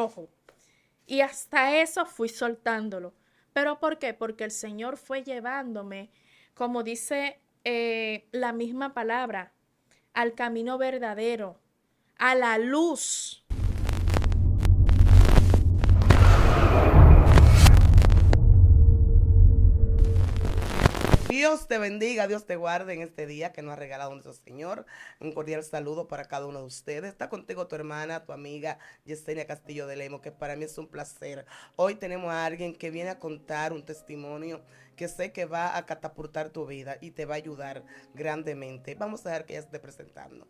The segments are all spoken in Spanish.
ojo. Y hasta eso fui soltándolo. ¿Pero por qué? Porque el Señor fue llevándome, como dice la misma palabra, al camino verdadero, a la luz. Dios te bendiga, Dios te guarde en este día que nos ha regalado nuestro Señor. Un cordial saludo para cada uno de ustedes. Está contigo tu hermana, tu amiga Yesenia Castillo de Lemo, que para mí es un placer. Hoy tenemos a alguien que viene a contar un testimonio que sé que va a catapultar tu vida y te va a ayudar grandemente. Vamos a dejar que ella esté presentando.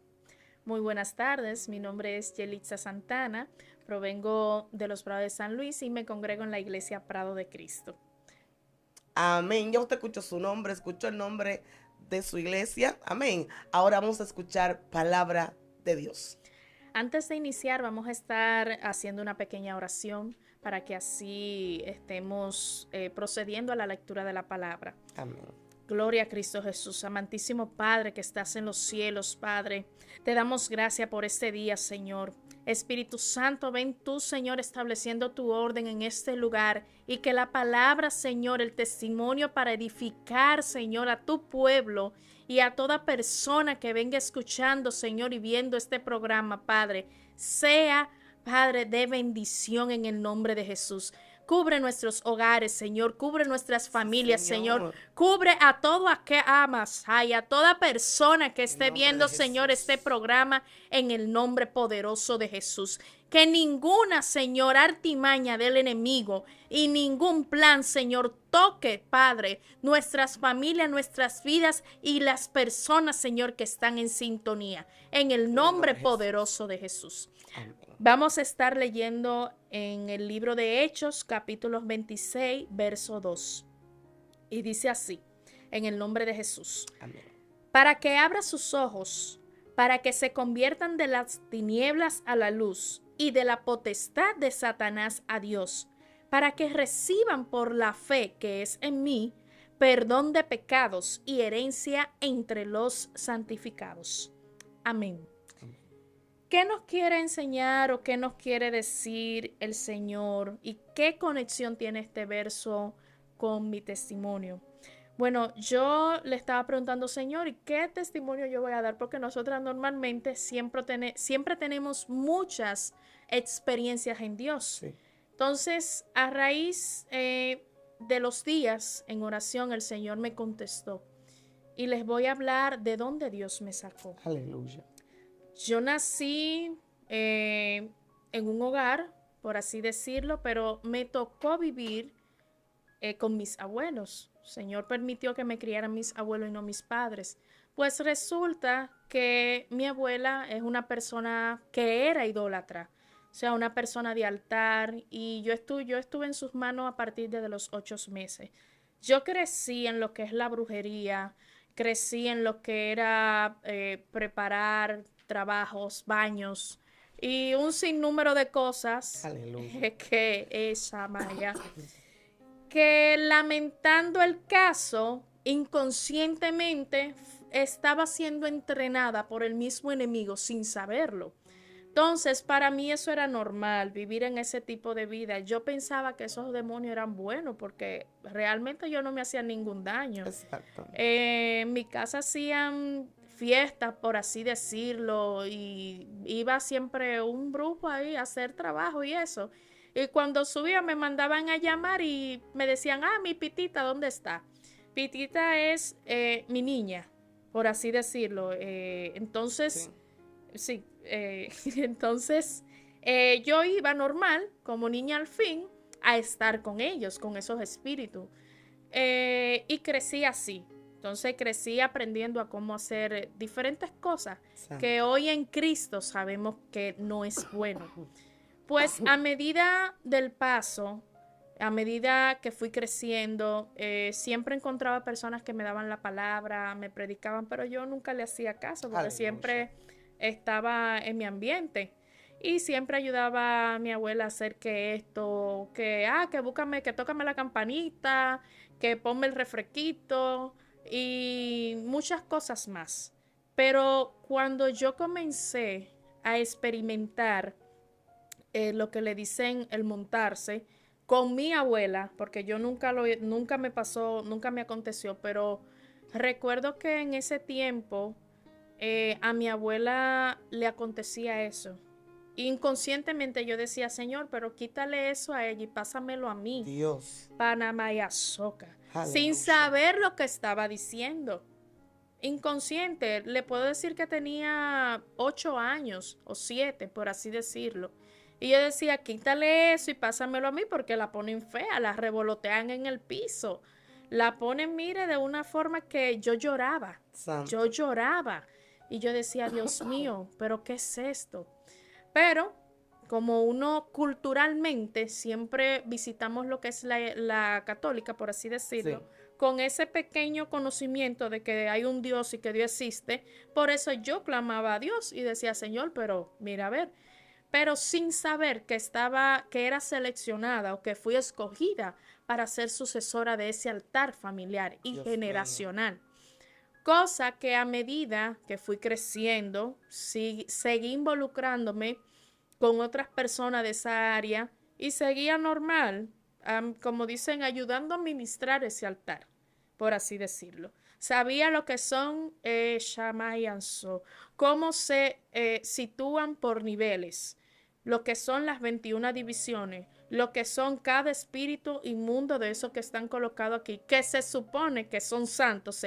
Muy buenas tardes, mi nombre es Yelitza Santana, provengo de los Prados de San Luis y me congrego en la Iglesia Prado de Cristo. Amén. Ya usted escuchó su nombre, escuchó el nombre de su iglesia. Amén. Ahora vamos a escuchar palabra de Dios. Antes de iniciar, vamos a estar haciendo una pequeña oración para que así estemos procediendo a la lectura de la palabra. Amén. Gloria a Cristo Jesús, amantísimo Padre que estás en los cielos, Padre. Te damos gracias por este día, Señor. Espíritu Santo, ven tú, Señor, estableciendo tu orden en este lugar y que la palabra, Señor, el testimonio para edificar, Señor, a tu pueblo y a toda persona que venga escuchando, Señor, y viendo este programa, Padre, sea, Padre, de bendición en el nombre de Jesús. Cubre nuestros hogares, Señor. Cubre nuestras familias, Señor. Cubre a todo a que amas, ay, a toda persona que esté viendo, Señor, este programa en el nombre poderoso de Jesús. Que ninguna, Señor, artimaña del enemigo y ningún plan, Señor, toque, Padre, nuestras familias, nuestras vidas y las personas, Señor, que están en sintonía. En el nombre poderoso de Jesús. Amén. Vamos a estar leyendo en el libro de Hechos, capítulo 26, verso 2. Y dice así, en el nombre de Jesús. Amén. Para que abra sus ojos, para que se conviertan de las tinieblas a la luz y de la potestad de Satanás a Dios, para que reciban por la fe que es en mí, perdón de pecados y herencia entre los santificados. Amén. ¿Qué nos quiere enseñar o qué nos quiere decir el Señor? ¿Y qué conexión tiene este verso con mi testimonio? Bueno, yo le estaba preguntando, Señor, ¿y qué testimonio yo voy a dar? Porque nosotras normalmente siempre tenemos muchas experiencias en Dios. Sí. Entonces, a raíz de los días en oración, el Señor me contestó. Y les voy a hablar de dónde Dios me sacó. Aleluya. Yo nací en un hogar, por así decirlo, pero me tocó vivir con mis abuelos. El Señor permitió que me criaran mis abuelos y no mis padres. Pues resulta que mi abuela es una persona que era idólatra, o sea, una persona de altar, y yo estuve en sus manos a partir de los 8 meses. Yo crecí en lo que es la brujería, crecí en lo que era preparar trabajos, baños y un sinnúmero de cosas. Aleluya. Que esa Maya, que lamentando el caso, inconscientemente estaba siendo entrenada por el mismo enemigo sin saberlo. Entonces, para mí eso era normal, vivir en ese tipo de vida. Yo pensaba que esos demonios eran buenos porque realmente yo no me hacía ningún daño. Exacto. En mi casa hacían fiestas, por así decirlo, y iba siempre un brujo ahí a hacer trabajo y eso. Y cuando subía me mandaban a llamar y me decían, mi Pitita, ¿dónde está? Pitita es mi niña, por así decirlo. Entonces, sí, entonces yo iba normal, como niña al fin, a estar con ellos, con esos espíritus. Y crecí así. Entonces crecí aprendiendo a cómo hacer diferentes cosas que hoy en Cristo sabemos que no es bueno. Pues a medida del paso, a medida que fui creciendo, siempre encontraba personas que me daban la palabra, me predicaban, pero yo nunca le hacía caso porque Aleluya. siempre estaba en mi ambiente. Y siempre ayudaba a mi abuela a hacer que esto, que búscame, que tócame la campanita, que ponme el refresquito y muchas cosas más. Pero cuando yo comencé a experimentar lo que le dicen el montarse con mi abuela, porque yo nunca me pasó, nunca me aconteció, pero recuerdo que en ese tiempo a mi abuela le acontecía eso. Inconscientemente yo decía, Señor, pero quítale eso a ella y pásamelo a mí. Dios. Panamá y Azoka. Sin Aleluya. saber lo que estaba diciendo. Inconsciente, le puedo decir que tenía 8 años o 7, por así decirlo. Y yo decía, quítale eso y pásamelo a mí porque la ponen fea, la revolotean en el piso. La ponen, mire, de una forma que yo lloraba. Santo. Yo lloraba. Y yo decía, Dios mío, ¿pero qué es esto? Pero como uno culturalmente siempre visitamos lo que es la católica, por así decirlo, Sí. con ese pequeño conocimiento de que hay un Dios y que Dios existe, por eso yo clamaba a Dios y decía, Señor, pero mira, a ver, pero sin saber que era seleccionada o que fui escogida para ser sucesora de ese altar familiar y Dios generacional. Cosa que a medida que fui creciendo, seguí involucrándome con otras personas de esa área y seguía normal, como dicen, ayudando a administrar ese altar, por así decirlo. Sabía lo que son Shammai y Anso, cómo se sitúan por niveles, lo que son las 21 divisiones, lo que son cada espíritu inmundo de esos que están colocados aquí, que se supone que son santos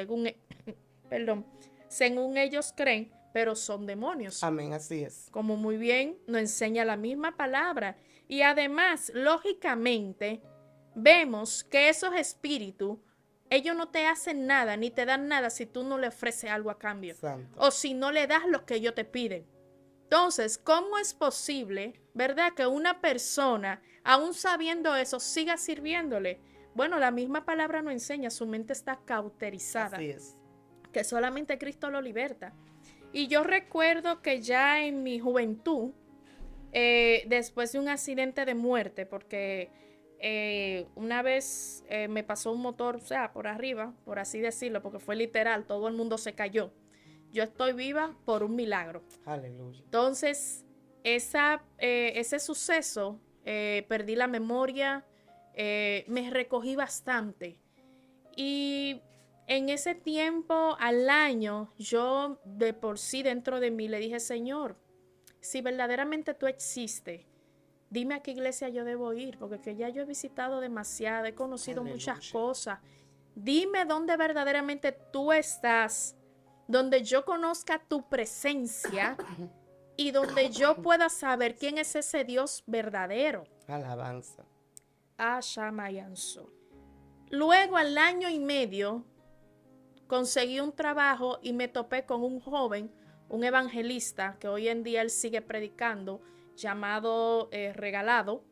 perdón, según ellos creen, pero son demonios. Amén, así es. Como muy bien nos enseña la misma palabra. Y además, lógicamente, vemos que esos espíritus, ellos no te hacen nada, ni te dan nada si tú no le ofreces algo a cambio. Santo. O si no le das lo que ellos te piden. Entonces, ¿cómo es posible, verdad, que una persona, aún sabiendo eso, siga sirviéndole? Bueno, la misma palabra nos enseña, su mente está cauterizada. Así es. Que solamente Cristo lo liberta. Y yo recuerdo que ya en mi juventud, después de un accidente de muerte, porque una vez me pasó un motor, o sea, por arriba, por así decirlo, porque fue literal, todo el mundo se cayó. Yo estoy viva por un milagro. Aleluya. Entonces, ese suceso, perdí la memoria, me recogí bastante. Y en ese tiempo, al año, yo de por sí dentro de mí le dije, Señor, si verdaderamente tú existes, dime a qué iglesia yo debo ir, porque que ya yo he visitado demasiado, he conocido Aleluya. muchas cosas. Dime dónde verdaderamente tú estás, donde yo conozca tu presencia y donde yo pueda saber quién es ese Dios verdadero. Alabanza. Ashamayanso. Luego, al año y medio, conseguí un trabajo y me topé con un joven, un evangelista, que hoy en día él sigue predicando, llamado Regalado.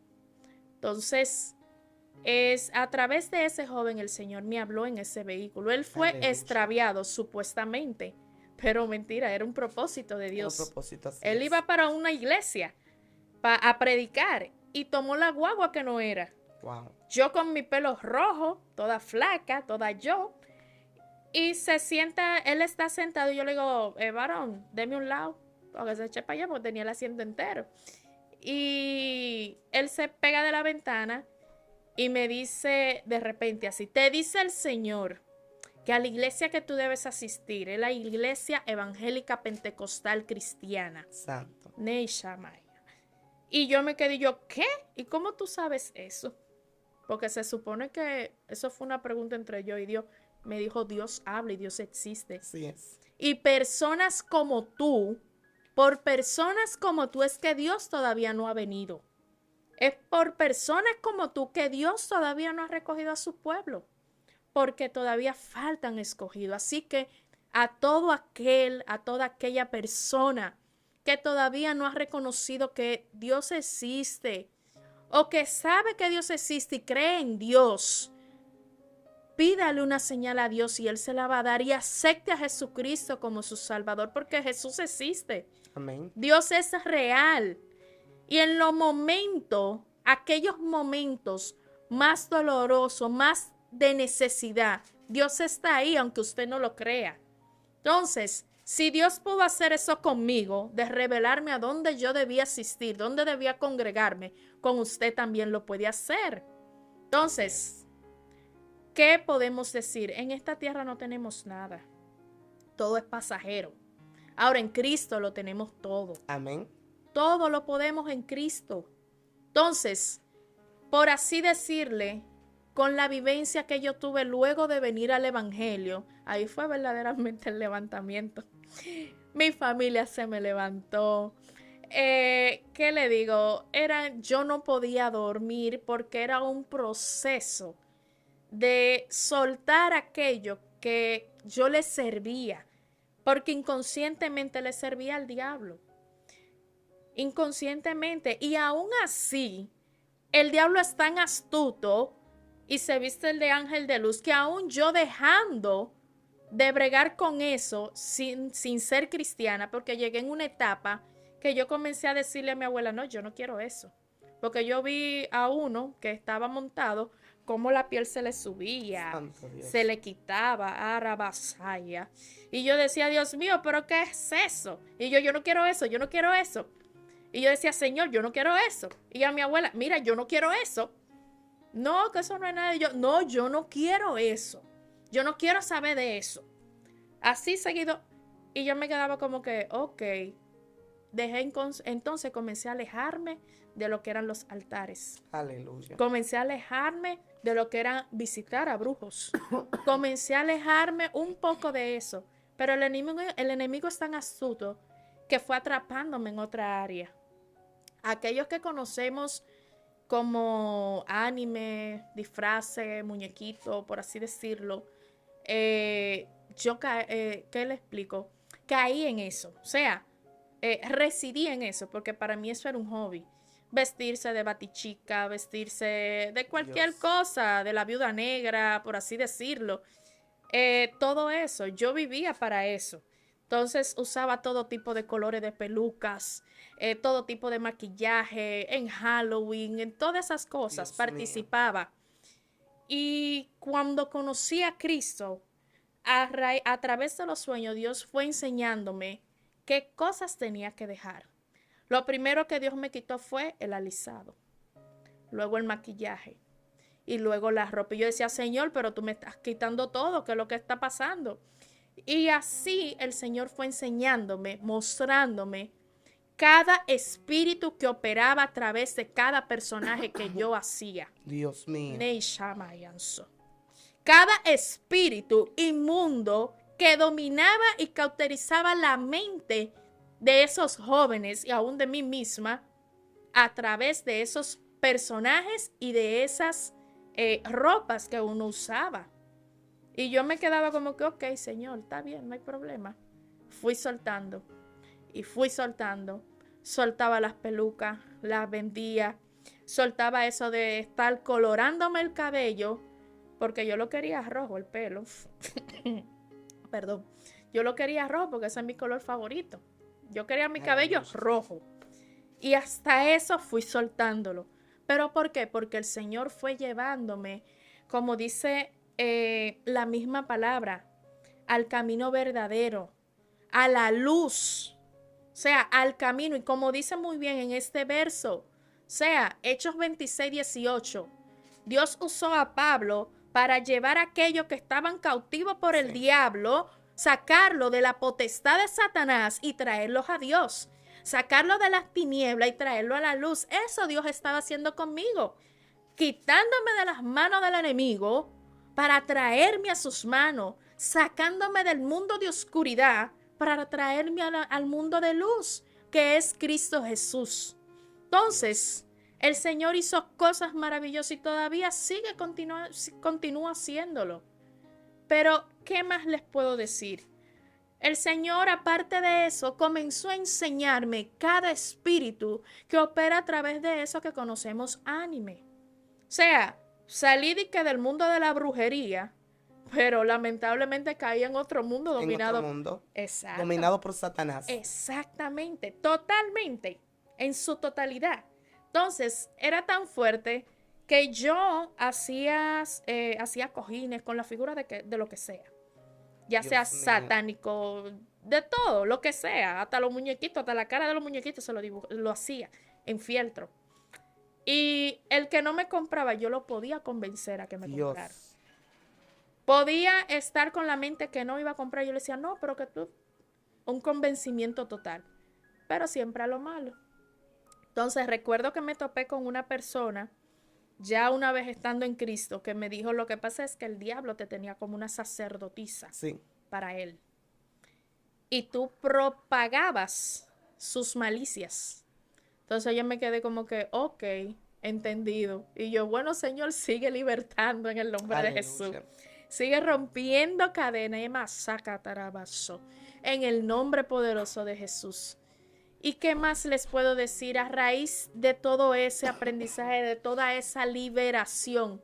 Entonces, a través de ese joven el Señor me habló en ese vehículo. Él fue Aleluya. extraviado, supuestamente, pero mentira, era un propósito de Dios. Un propósito, así Él es. iba para una iglesia a predicar y tomó la guagua que no era. Wow. Yo con mi pelo rojo, toda flaca, toda yo. Y se sienta, él está sentado y yo le digo, varón, deme un lado, porque se eche para allá porque tenía el asiento entero. Y él se pega de la ventana y me dice de repente así, te dice el Señor que a la iglesia que tú debes asistir es la iglesia evangélica pentecostal cristiana. Santo. Nei Shammai. Y yo me quedé, yo, ¿qué? ¿Y cómo tú sabes eso? Porque se supone que eso fue una pregunta entre yo y Dios. Me dijo, Dios habla y Dios existe. Así es. Y personas como tú, por personas como tú es que Dios todavía no ha venido. Es por personas como tú que Dios todavía no ha recogido a su pueblo. Porque todavía faltan escogidos. Así que a todo aquel, a toda aquella persona que todavía no ha reconocido que Dios existe, o que sabe que Dios existe y cree en Dios, pídale una señal a Dios y Él se la va a dar, y acepte a Jesucristo como su Salvador, porque Jesús existe. Amén. Dios es real. Y en los momentos, aquellos momentos más dolorosos, más de necesidad, Dios está ahí, aunque usted no lo crea. Entonces, Si Dios pudo hacer eso conmigo, de revelarme a dónde yo debía asistir, dónde debía congregarme, con usted también lo puede hacer. Entonces, ¿qué podemos decir? En esta tierra no tenemos nada. Todo es pasajero. Ahora en Cristo lo tenemos todo. Amén. Todo lo podemos en Cristo. Entonces, por así decirle, con la vivencia que yo tuve luego de venir al Evangelio, ahí fue verdaderamente el levantamiento. Mi familia se me levantó. ¿Qué le digo? Yo no podía dormir porque era un proceso de soltar aquello que yo le servía, porque inconscientemente le servía al diablo. Inconscientemente. Y aún así, el diablo es tan astuto y se viste el de ángel de luz que aún yo dejando de bregar con eso sin ser cristiana, porque llegué en una etapa que yo comencé a decirle a mi abuela, no, yo no quiero eso. Porque yo vi a uno que estaba montado, cómo la piel se le subía, se le quitaba, arabasaya. Y yo decía, Dios mío, ¿pero qué es eso? Y yo no quiero eso, yo no quiero eso. Y yo decía, Señor, yo no quiero eso. Y a mi abuela, mira, yo no quiero eso. No, que eso no es nada. No, yo no quiero eso. Yo no quiero saber de eso. Así seguido. Y yo me quedaba como que, ok. Entonces comencé a alejarme de lo que eran los altares. Aleluya. Comencé a alejarme de lo que era visitar a brujos. Comencé a alejarme un poco de eso. Pero el enemigo es tan astuto que fue atrapándome en otra área. Aquellos que conocemos como anime, disfraces, muñequito, por así decirlo, ¿qué le explico? Caí en eso, o sea, residí en eso, porque para mí eso era un hobby. Vestirse de batichica, vestirse de cualquier cosa, de la viuda negra, por así decirlo. Todo eso, yo vivía para eso. Entonces usaba todo tipo de colores de pelucas, todo tipo de maquillaje, en Halloween, en todas esas cosas, Dios participaba. Mío. Y cuando conocí a Cristo, a través de los sueños, Dios fue enseñándome qué cosas tenía que dejar. Lo primero que Dios me quitó fue el alisado, luego el maquillaje y luego la ropa. Y yo decía, Señor, pero tú me estás quitando todo, ¿qué es lo que está pasando? Y así el Señor fue enseñándome, mostrándome cada espíritu que operaba a través de cada personaje que yo hacía. Dios mío. Cada espíritu inmundo que dominaba y cauterizaba la mente de esos jóvenes y aún de mí misma a través de esos personajes y de esas ropas que uno usaba. Y yo me quedaba como que, ok, Señor, está bien, no hay problema. Fui soltando y fui soltando. Soltaba las pelucas, las vendía. Soltaba eso de estar colorándome el cabello, porque yo lo quería rojo, el pelo. Perdón. Yo lo quería rojo porque ese es mi color favorito. Yo quería mi cabello rojo. Y hasta eso fui soltándolo. ¿Pero por qué? Porque el Señor fue llevándome, como dice la misma palabra, al camino verdadero, a la luz, o sea, al camino. Y como dice muy bien en este verso, o sea, Hechos 26:18, Dios usó a Pablo para llevar a aquellos que estaban cautivos por el diablo, sacarlo de la potestad de Satanás y traerlos a Dios, sacarlo de las tinieblas y traerlo a la luz. Eso Dios estaba haciendo conmigo, quitándome de las manos del enemigo para traerme a sus manos, sacándome del mundo de oscuridad para traerme al mundo de luz, que es Cristo Jesús. Entonces, el Señor hizo cosas maravillosas y todavía continúa haciéndolo. Pero, ¿qué más les puedo decir? El Señor, aparte de eso, comenzó a enseñarme cada espíritu que opera a través de eso que conocemos anime. O sea, salí del mundo de la brujería, pero lamentablemente caí en otro mundo dominado. En otro mundo. Exacto. Dominado por Satanás. Exactamente, totalmente, en su totalidad. Entonces, era tan fuerte que yo hacía cojines con la figura de lo que sea. Ya sea satánico, de todo, lo que sea, hasta los muñequitos, hasta la cara de los muñequitos lo hacía en fieltro. Y el que no me compraba, yo lo podía convencer a que me comprara. Dios. Podía estar con la mente que no iba a comprar. Yo le decía, no, pero que tú, un convencimiento total. Pero siempre a lo malo. Entonces recuerdo que me topé con una persona, ya una vez estando en Cristo, que me dijo, lo que pasa es que el diablo te tenía como una sacerdotisa Sí. para él. Y tú propagabas sus malicias. Entonces yo me quedé como que, ok, entendido. Y yo, bueno, Señor, sigue libertando en el nombre de Jesús. Aleluya. Sigue rompiendo cadenas y masaca tarabaso en el nombre poderoso de Jesús. ¿Y qué más les puedo decir a raíz de todo ese aprendizaje, de toda esa liberación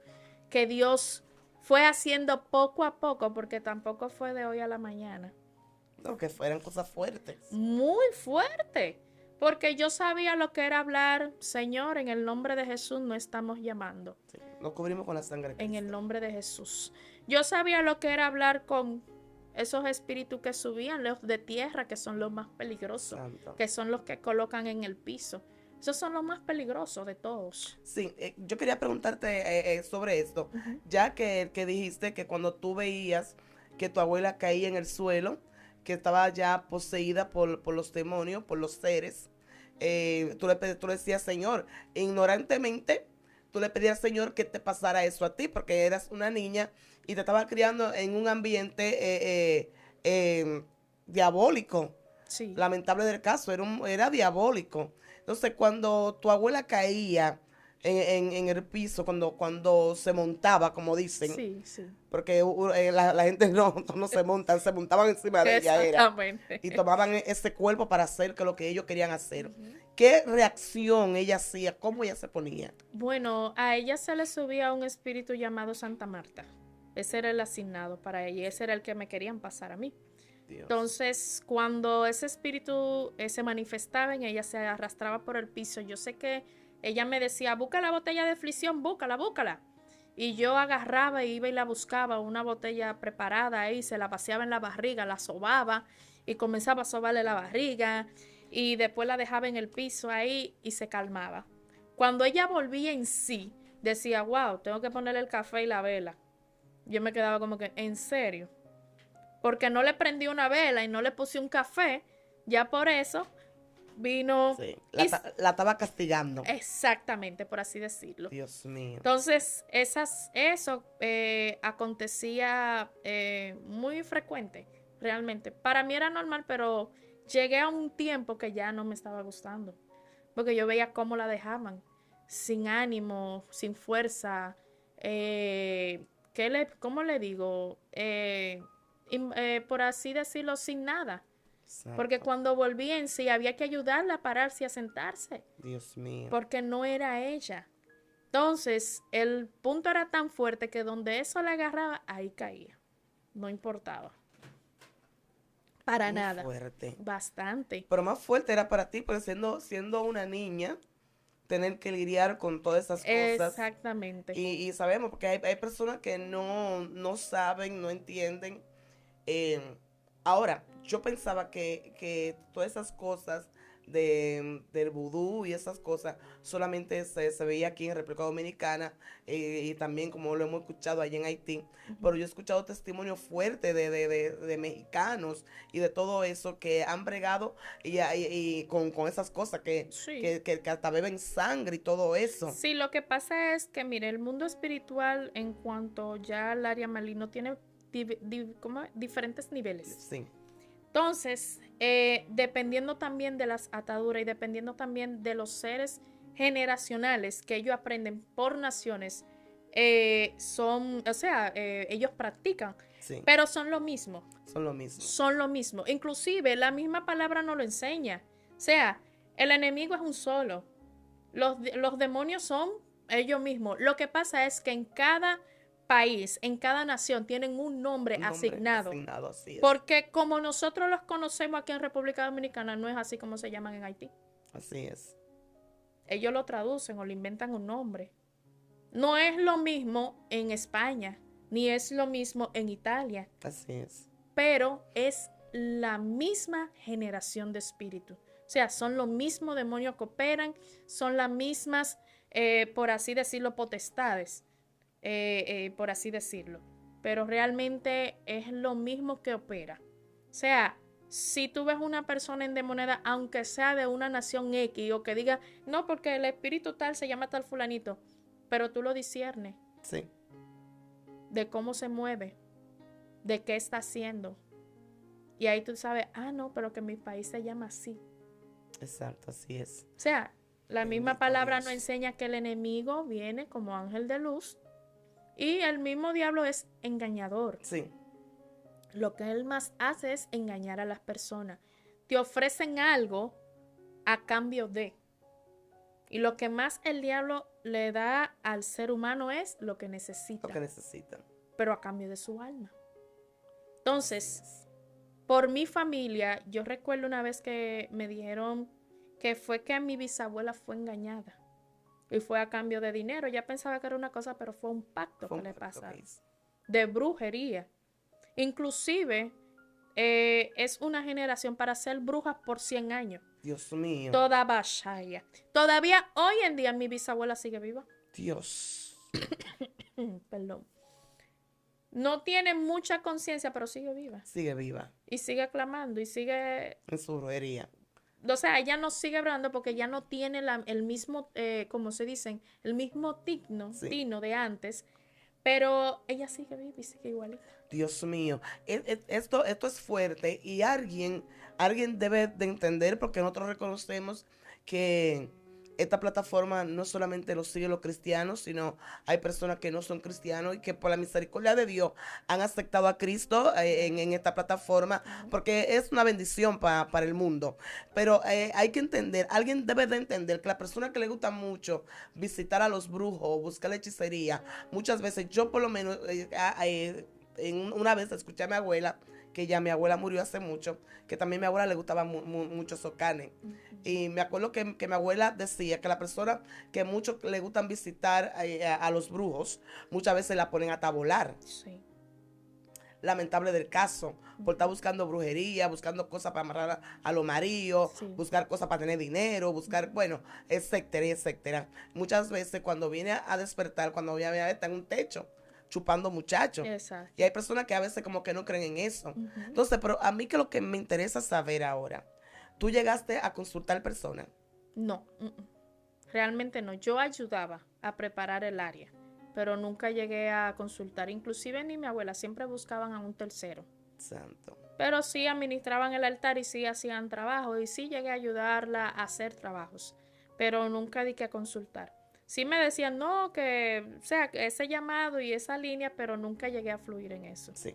que Dios fue haciendo poco a poco, porque tampoco fue de hoy a la mañana? No, que fueran cosas fuertes. Muy fuerte, porque yo sabía lo que era hablar, Señor, en el nombre de Jesús no estamos llamando. Sí. Nos cubrimos con la sangre de En Cristo. el nombre de Jesús. Yo sabía lo que era hablar con esos espíritus que subían, los de tierra, que son los más peligrosos, Santo. que son los que colocan en el piso. Esos son los más peligrosos de todos. Sí, yo quería preguntarte sobre esto, ya que dijiste que cuando tú veías que tu abuela caía en el suelo, que estaba ya poseída por los demonios, por los seres, tú le decías, Señor, ignorantemente, tú le pedías al Señor que te pasara eso a ti, porque eras una niña y te estabas criando en un ambiente diabólico. Sí. Lamentable del caso, era diabólico. Entonces, cuando tu abuela caía en el piso, cuando se montaba, como dicen, Sí, sí. porque la gente no se montan, se montaban encima de ella, Exactamente. y tomaban ese cuerpo para hacer lo que ellos querían hacer. ¿Qué reacción ella hacía? ¿Cómo ella se ponía? Bueno, a ella se le subía un espíritu llamado Santa Marta. Ese era el asignado para ella, ese era el que me querían pasar a mí. Dios. Entonces, cuando ese espíritu se manifestaba en ella, se arrastraba por el piso. Yo sé que ella me decía, busca la botella de aflicción, búscala, búscala. Y yo agarraba e iba y la buscaba, una botella preparada ahí, se la vaciaba en la barriga, la sobaba y comenzaba a sobarle la barriga y después la dejaba en el piso ahí y se calmaba. Cuando ella volvía en sí, decía, wow, tengo que ponerle el café y la vela. Yo me quedaba como que, ¿en serio? Porque no le prendí una vela y no le puse un café, ya por eso vino... Sí, la estaba castigando. Exactamente, por así decirlo. Dios mío. Entonces, eso acontecía muy frecuente, realmente. Para mí era normal, pero llegué a un tiempo que ya no me estaba gustando. Porque yo veía cómo la dejaban, sin ánimo, sin fuerza. ¿Cómo le digo? Por así decirlo, sin nada. Santo. Porque cuando volví en sí, había que ayudarla a pararse y a sentarse. Dios mío. Porque no era ella. Entonces, el punto era tan fuerte que donde eso la agarraba, ahí caía. No importaba. Para Muy nada. fuerte. Bastante. Pero más fuerte era para ti, porque siendo una niña, tener que lidiar con todas esas cosas. Exactamente. Y sabemos, porque hay personas que no saben, no entienden. Ahora, yo pensaba que todas esas cosas del vudú y esas cosas solamente se veía aquí en República Dominicana y también como lo hemos escuchado allá en Haití, pero yo he escuchado testimonios fuertes de mexicanos y de todo eso que han bregado y con esas cosas Sí. que hasta beben sangre y todo eso. Sí, lo que pasa es que, mire, el mundo espiritual en cuanto ya al área maligno tiene diferentes niveles. Sí. Entonces, dependiendo también de las ataduras y dependiendo también de los seres generacionales que ellos aprenden por naciones, ellos practican, Sí. pero son lo mismo. Son lo mismo. Son lo mismo. Inclusive, la misma palabra nos lo enseña. O sea, el enemigo es un solo. Los demonios son ellos mismos. Lo que pasa es que en cada país, en cada nación, tienen un nombre asignado. Así es. Porque como nosotros los conocemos aquí en República Dominicana, no es así como se llaman en Haití. Así es. Ellos lo traducen o le inventan un nombre. No es lo mismo en España, ni es lo mismo en Italia, Así es. pero es la misma generación de espíritu. O sea, son los mismos demonios que operan, son las mismas, por así decirlo, potestades, por así decirlo. Pero realmente es lo mismo que opera. O sea, si tú ves una persona endemoniada, aunque sea de una nación X, o que diga, no, porque el espíritu tal se llama tal fulanito, pero tú lo disciernes. Sí. De cómo se mueve, de qué está haciendo. Y ahí tú sabes, no, pero que mi país se llama así. Exacto, así es. O sea, la misma Bendito palabra Dios. nos enseña que el enemigo viene como ángel de luz y el mismo diablo es engañador. Sí. Lo que él más hace es engañar a las personas. Te ofrecen algo a cambio de. Y lo que más el diablo le da al ser humano es lo que necesita. Lo que necesitan. Pero a cambio de su alma. Entonces, por mi familia, yo recuerdo una vez que me dijeron que fue que mi bisabuela fue engañada. Y fue a cambio de dinero. Ya pensaba que era una cosa, pero fue un pacto que le pasaron. De brujería. Inclusive, es una generación para ser brujas por 100 años. Dios mío. Toda Bashaya. Todavía hoy en día mi bisabuela sigue viva. Dios. Perdón. No tiene mucha conciencia, pero sigue viva. Sigue viva. Y sigue clamando y sigue... En su brujería. O sea, ella no sigue hablando porque ya no tiene el mismo, como se dicen, el mismo tino de antes. Pero ella sigue viva y sigue igualita. Dios mío. Esto es fuerte y alguien debe de entender, porque nosotros reconocemos que esta plataforma no solamente lo siguen los cristianos, sino hay personas que no son cristianos y que por la misericordia de Dios han aceptado a Cristo en esta plataforma, porque es una bendición para el mundo. Pero hay que entender, alguien debe de entender que la persona que le gusta mucho visitar a los brujos o buscar la hechicería, muchas veces yo por lo menos una vez escuché a mi abuela, que ya mi abuela murió hace mucho, que también a mi abuela le gustaba mucho socanes. Y me acuerdo que mi abuela decía que la persona que muchos le gustan visitar a los brujos, muchas veces la ponen a tabolar. Sí. Lamentable del caso, por estar buscando brujería, buscando cosas para amarrar a los maridos, Sí. buscar cosas para tener dinero, buscar, bueno, etcétera, etcétera. Muchas veces cuando viene a despertar, cuando viene a ver, está en un techo, chupando muchachos. Exacto. Y hay personas que a veces como que no creen en eso. Entonces, pero a mí que lo que me interesa saber ahora, ¿tú llegaste a consultar personas? No, realmente no. Yo ayudaba a preparar el área, pero nunca llegué a consultar. Inclusive ni mi abuela, siempre buscaban a un tercero. Santo. Pero sí administraban el altar y sí hacían trabajo y sí llegué a ayudarla a hacer trabajos, pero nunca di que a consultar. Sí me decían, no, que, o sea, que ese llamado y esa línea, pero nunca llegué a fluir en eso. Sí.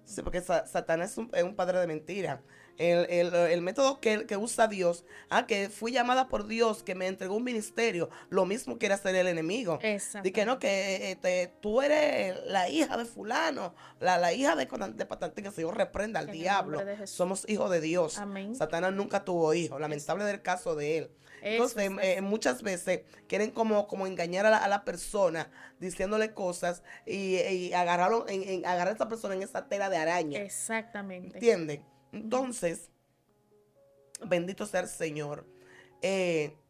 Sí, porque Satanás es un padre de mentira. El método que usa Dios, que fui llamada por Dios, que me entregó un ministerio, lo mismo quiere hacer el enemigo. Exacto. Dice que no, que tú eres la hija de fulano, la hija de Patantín, que se yo reprenda al En el diablo. nombre de Jesús. Somos hijos de Dios. Amén. Satanás nunca tuvo hijos, lamentable del caso de él. Entonces, muchas veces quieren como engañar a la persona, diciéndole cosas y agarrar a esa persona en esa tela de araña. Exactamente. ¿Entiendes? Entonces, bendito sea el Señor.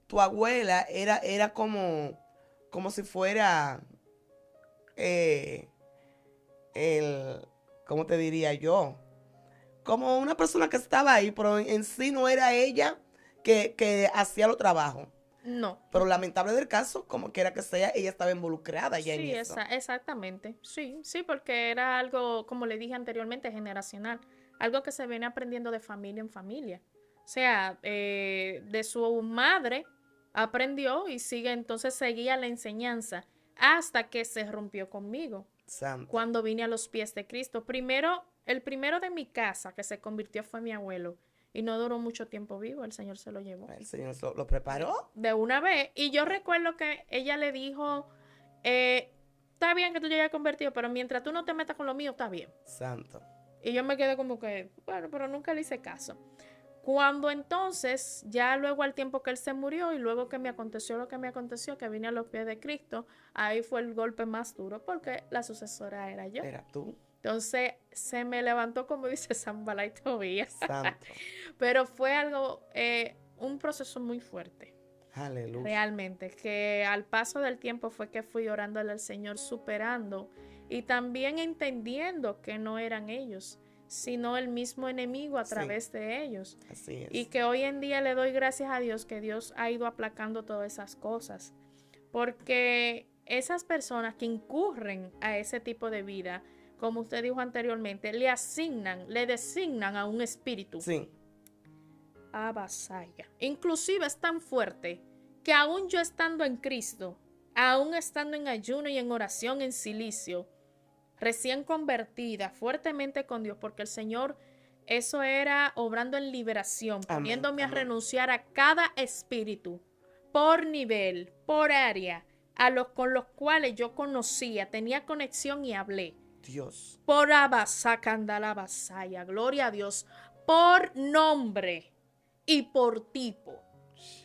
Tu abuela era como si fuera ¿cómo te diría yo? Como una persona que estaba ahí, pero en sí no era ella que hacía los trabajos. No. Pero lamentable del caso, como quiera que sea, ella estaba involucrada ya en eso. Sí, exactamente. Sí, porque era algo, como le dije anteriormente, generacional. Algo que se viene aprendiendo de familia en familia. O sea, de su madre aprendió y entonces seguía la enseñanza hasta que se rompió conmigo. Santo. Cuando vine a los pies de Cristo. El primero de mi casa que se convirtió fue mi abuelo. Y no duró mucho tiempo vivo, el Señor se lo llevó. El Señor lo preparó. De una vez. Y yo recuerdo que ella le dijo, está bien que tú ya hayas convertido, pero mientras tú no te metas con lo mío, está bien. Santo. Y yo me quedé como que, bueno, pero nunca le hice caso. Cuando entonces, ya luego al tiempo que él se murió y luego que me aconteció lo que me aconteció, que vine a los pies de Cristo, ahí fue el golpe más duro porque la sucesora era yo. Era tú. Entonces se me levantó, como dice Zambala y Tobías. Santo. Pero fue algo, un proceso muy fuerte. Aleluya. Realmente, que al paso del tiempo fue que fui orándole al Señor, superando y también entendiendo que no eran ellos, sino el mismo enemigo a Sí. través de ellos. Así es. Y que hoy en día le doy gracias a Dios que Dios ha ido aplacando todas esas cosas. Porque esas personas que incurren a ese tipo de vida, como usted dijo anteriormente, le designan a un espíritu. Sí. Avasalla. Inclusive es tan fuerte que aún yo estando en Cristo, aún estando en ayuno y en oración en silicio, recién convertida fuertemente con Dios, porque el Señor, eso era obrando en liberación, Amén, poniéndome a amén. renunciar a cada espíritu, por nivel, por área, con los cuales yo conocía, tenía conexión y hablé. Dios. Por Abasacandalabasaya, gloria a Dios, por nombre y por tipo,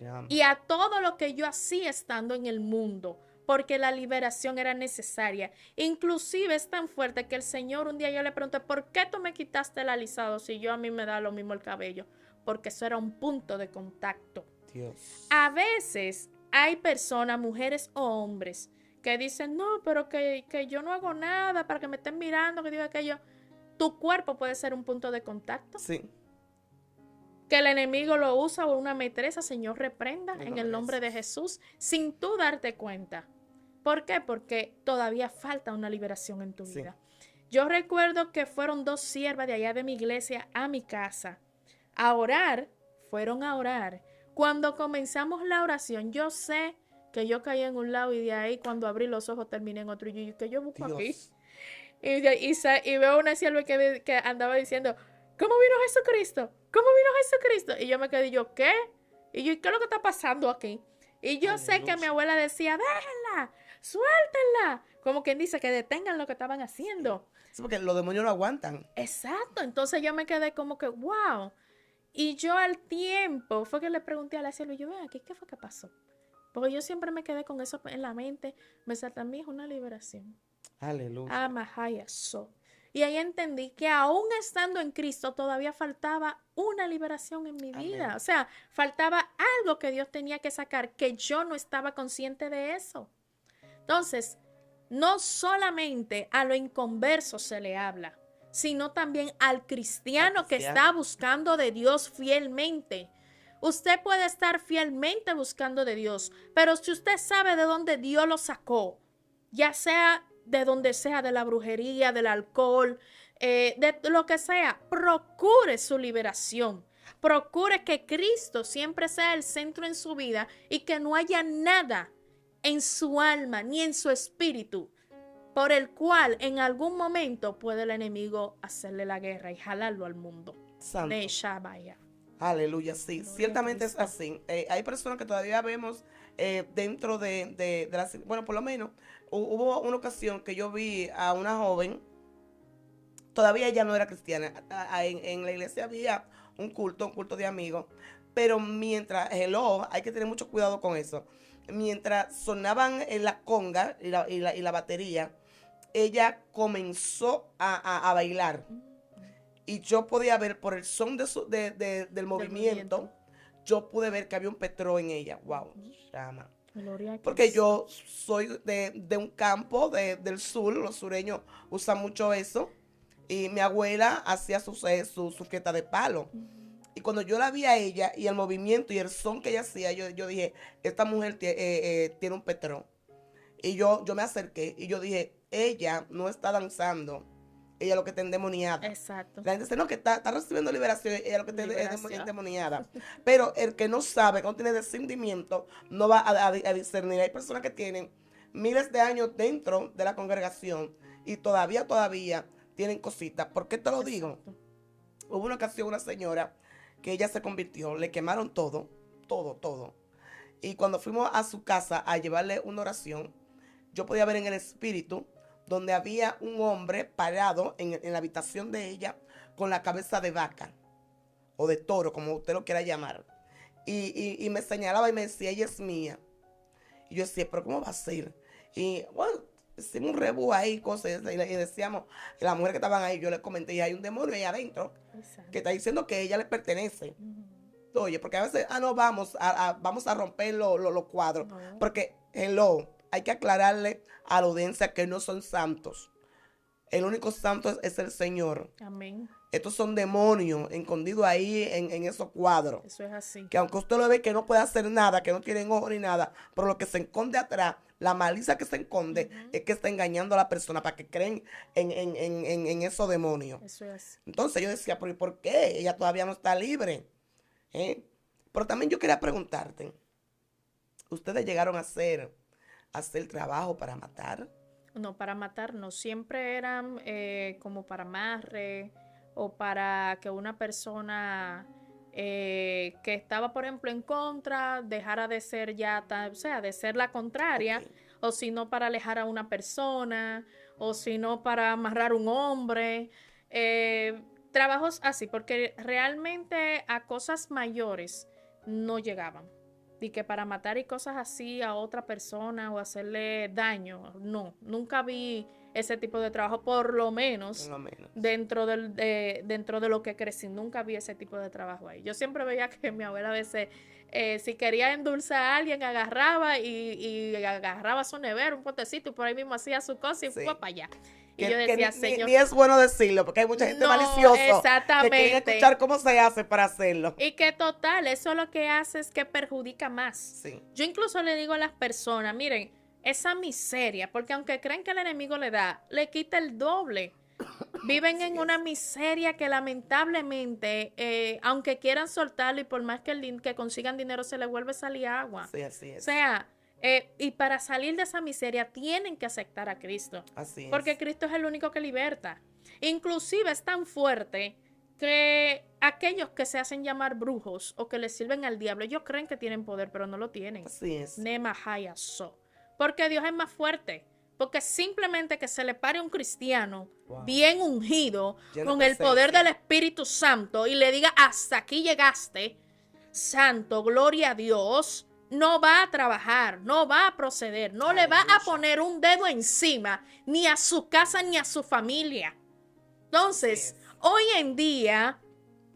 Llama. y a todo lo que yo hacía estando en el mundo, porque la liberación era necesaria. Inclusive es tan fuerte que el Señor, un día yo le pregunté, ¿por qué tú me quitaste el alisado si a mí me da lo mismo el cabello? Porque eso era un punto de contacto. Dios. A veces hay personas, mujeres o hombres, que dicen, no, pero que yo no hago nada para que me estén mirando, que diga aquello. Tu cuerpo puede ser un punto de contacto. Sí. Que el enemigo lo usa o una metresa, Señor, reprenda En en el nombre de Jesús, sin tú darte cuenta. ¿Por qué? Porque todavía falta una liberación en tu Sí. vida. Yo recuerdo que fueron 2 siervas de allá de mi iglesia a mi casa a orar, fueron a orar. Cuando comenzamos la oración, yo sé que yo caí en un lado y de ahí cuando abrí los ojos terminé en otro. Y yo, ¿qué yo busco aquí? Dios. Y veo una sierva que andaba diciendo, ¿cómo vino Jesucristo? ¿Cómo vino Jesucristo? Y yo me quedé, yo, ¿qué? Y yo, ¿qué es lo que está pasando aquí? Y yo sé que mi Aleluya. abuela decía, déjenla, suéltenla. Como quien dice, que detengan lo que estaban haciendo. Sí, porque los demonios no aguantan. Exacto. Entonces yo me quedé como que, wow. Y yo al tiempo fue que le pregunté a la sierva, y yo, ven aquí, ¿qué fue que pasó? Porque yo siempre me quedé con eso en la mente. Me salta a mí, es una liberación. Aleluya. Amahayaso. Y ahí entendí que aún estando en Cristo todavía faltaba una liberación en mi vida. Amén. O sea, faltaba algo que Dios tenía que sacar, que yo no estaba consciente de eso. Entonces, no solamente a lo inconverso se le habla, sino también al cristiano que está buscando de Dios fielmente. Usted puede estar fielmente buscando de Dios, pero si usted sabe de dónde Dios lo sacó, ya sea de donde sea, de la brujería, del alcohol, de lo que sea, procure su liberación. Procure que Cristo siempre sea el centro en su vida y que no haya nada en su alma ni en su espíritu por el cual en algún momento puede el enemigo hacerle la guerra y jalarlo al mundo. Santo. De Shabaya. Aleluya, sí, Gloria ciertamente a es Cristo. así. Hay personas que todavía vemos dentro de las... Bueno, por lo menos hubo una ocasión que yo vi a una joven, todavía ella no era cristiana, en la iglesia había un culto de amigos, pero mientras, hello, hay que tener mucho cuidado con eso, mientras sonaban la conga y la batería, ella comenzó a bailar. Y yo podía ver por el son del movimiento, yo pude ver que había un petróleo en ella. Wow, llama. Gloria a Porque Cristo. yo soy de un campo del sur, los sureños usan mucho eso. Y mi abuela hacía su fiesta de palo. Y cuando yo la vi a ella y el movimiento y el son que ella hacía, yo dije, esta mujer tiene un petróleo. Y yo me acerqué y yo dije, ella no está danzando, ella lo que está endemoniada. Exacto. La gente dice, no, que está recibiendo liberación, ella lo que está Liberación. endemoniada. Pero el que no sabe, que no tiene discernimiento, no va a discernir. Hay personas que tienen miles de años dentro de la congregación y todavía tienen cositas. ¿Por qué te lo digo? Exacto. Hubo una ocasión, una señora, que ella se convirtió, le quemaron todo. Y cuando fuimos a su casa a llevarle una oración, yo podía ver en el espíritu donde había un hombre parado en la habitación de ella con la cabeza de vaca o de toro, como usted lo quiera llamar. Y me señalaba y me decía, ella es mía. Y yo decía, pero ¿cómo va a ser? Y bueno, hicimos un rebú ahí, cosas, y decíamos, las mujeres que estaban ahí, yo les comenté, y hay un demonio ahí adentro Exacto. que está diciendo que ella le pertenece. Ujú. Oye, porque a veces, no, vamos a romper los cuadros. No, Porque, hello, hay que aclararle a la audiencia que no son santos. El único santo es el Señor. amén. Estos son demonios escondidos ahí en esos cuadros. Eso es así. Que aunque usted lo ve que no puede hacer nada, que no tienen ojo ni nada, pero lo que se esconde atrás, la malicia que se esconde, Ujú. es que está engañando a la persona para que creen en esos demonios. Eso es así. Entonces yo decía, pero ¿y por qué? Ella todavía no está libre. ¿Eh? Pero también yo quería preguntarte, ¿ustedes llegaron a hacer trabajo para matar? No, para matar no. Siempre eran como para amarre o para que una persona que estaba, por ejemplo, en contra dejara de ser ya, o sea, de ser la contraria, Ok. o si no para alejar a una persona, o si no para amarrar un hombre. Trabajos así, porque realmente a cosas mayores no llegaban. Y que para matar y cosas así a otra persona o hacerle daño, no, nunca vi ese tipo de trabajo, por lo menos Por lo menos. dentro de lo que crecí, nunca vi ese tipo de trabajo ahí. Yo siempre veía que mi abuela a veces, si quería endulzar a alguien, agarraba y agarraba su nevera, un potecito, y por ahí mismo hacía su cosa y Sí. fue para allá. Y Que, yo decía, ni señor, es bueno decirlo, porque hay mucha gente no, maliciosa que quiere exactamente. escuchar cómo se hace para hacerlo. Y que total, eso lo que hace es que perjudica más. Sí. Yo incluso le digo a las personas, miren, esa miseria, porque aunque creen que el enemigo le da, le quita el doble. Viven Así en una es. miseria que lamentablemente, aunque quieran soltarlo y por más que consigan dinero, se les vuelve a salir agua. Sí, así O es. sea, y para salir de esa miseria tienen que aceptar a Cristo. Así Porque es. Cristo es el único que liberta. Inclusive es tan fuerte que aquellos que se hacen llamar brujos o que le sirven al diablo, ellos creen que tienen poder, pero no lo tienen. Así es. Nemahaya so. Porque Dios es más fuerte. Porque simplemente que se le pare a un cristiano Wow. bien ungido, Lleno con de el poder presencia. del Espíritu Santo y le diga, hasta aquí llegaste, santo, gloria a Dios, no va a trabajar, no va a proceder, no le va a Aleluya. poner un dedo encima, ni a su casa ni a su familia. Entonces, Así es. hoy en día,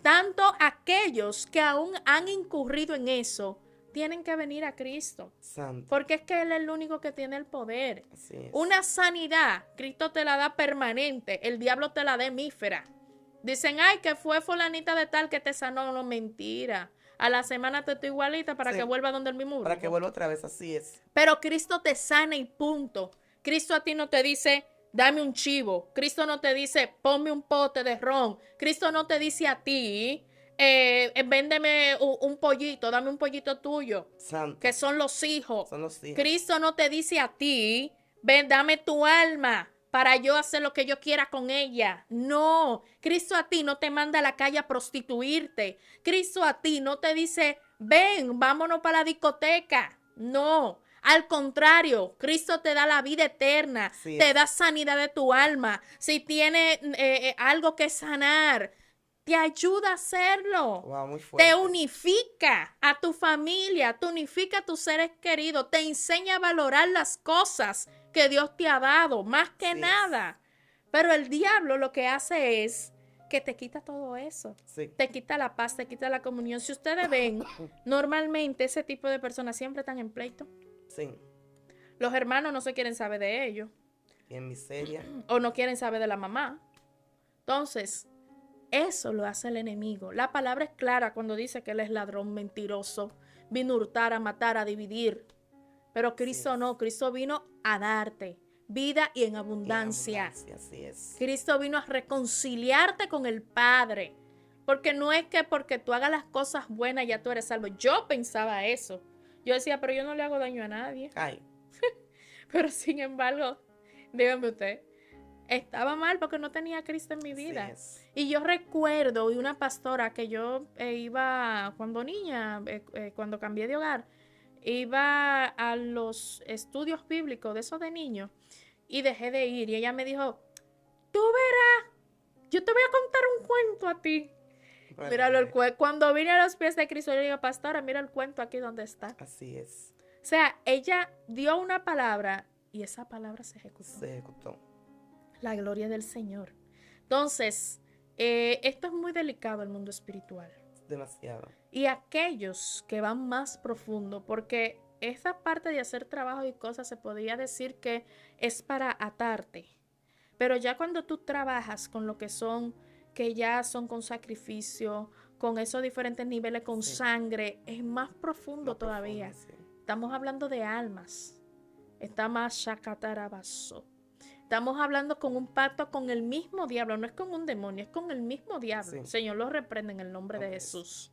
tanto aquellos que aún han incurrido en eso, tienen que venir a Cristo. Santo. Porque es que Él es el único que tiene el poder. Así es. Una sanidad, Cristo te la da permanente, el diablo te la da efímera. Dicen, ay, que fue fulanita de tal que te sanó. No, mentira. A la semana te estoy igualita para Sí. que vuelva donde el mismo Para brujo. que vuelva otra vez, así es. Pero Cristo te sana y punto. Cristo a ti no te dice, dame un chivo. Cristo no te dice, ponme un pote de ron. Cristo no te dice a ti, véndeme un pollito, dame un pollito tuyo, Santo. que son los hijos. Son los hijos. Cristo no te dice a ti, ven, dame tu alma para yo hacer lo que yo quiera con ella. No, Cristo a ti no te manda a la calle a prostituirte. Cristo a ti no te dice, ven, vámonos para la discoteca. No, al contrario, Cristo te da la vida eterna, Así te es. da sanidad de tu alma. Si tiene algo que sanar, te ayuda a hacerlo. Wow, muy fuerte. Te unifica a tu familia, te unifica a tus seres queridos, te enseña a valorar las cosas que Dios te ha dado, más que Así es. nada. Pero el diablo lo que hace es que te quita todo eso. Sí. Te quita la paz, te quita la comunión. Si ustedes ven, normalmente ese tipo de personas siempre están en pleito. Sí. Los hermanos no se quieren saber de ellos Y en miseria. o no quieren saber de la mamá. Entonces, eso lo hace el enemigo. La palabra es clara cuando dice que él es ladrón, mentiroso, vino a hurtar, a matar, a dividir. Pero Cristo es. no, Cristo vino a darte vida y en Y en abundancia. abundancia, así es. Cristo vino a reconciliarte con el Padre. Porque no es que porque tú hagas las cosas buenas ya tú eres salvo. Yo pensaba eso. Yo decía, pero yo no le hago daño a nadie. Ay, Pero sin embargo, dígame usted, estaba mal porque no tenía a Cristo en mi así vida. es. Y yo recuerdo de una pastora que yo iba cuando niña, cuando cambié de hogar, iba a los estudios bíblicos de esos de niños y dejé de ir. Y ella me dijo, tú verás, yo te voy a contar un cuento a ti. Bueno, Míralo el cuento. Cuando vine a los pies de Cristo, yo le digo, pastora, mira el cuento aquí donde está. Así es. O sea, ella dio una palabra y esa palabra se ejecutó. Se ejecutó. La gloria del Señor. Entonces, esto es muy delicado el mundo espiritual. Demasiado. Y aquellos que van más profundo, porque esa parte de hacer trabajo y cosas se podría decir que es para atarte. Pero ya cuando tú trabajas con lo que son, que ya son con sacrificio, con esos diferentes niveles, con sangre, es más profundo todavía. Estamos hablando de almas. Está más shakatarabaso. Estamos hablando con un pacto con el mismo diablo, no es con un demonio, es con el mismo diablo. El Señor lo reprende en el nombre de Jesús.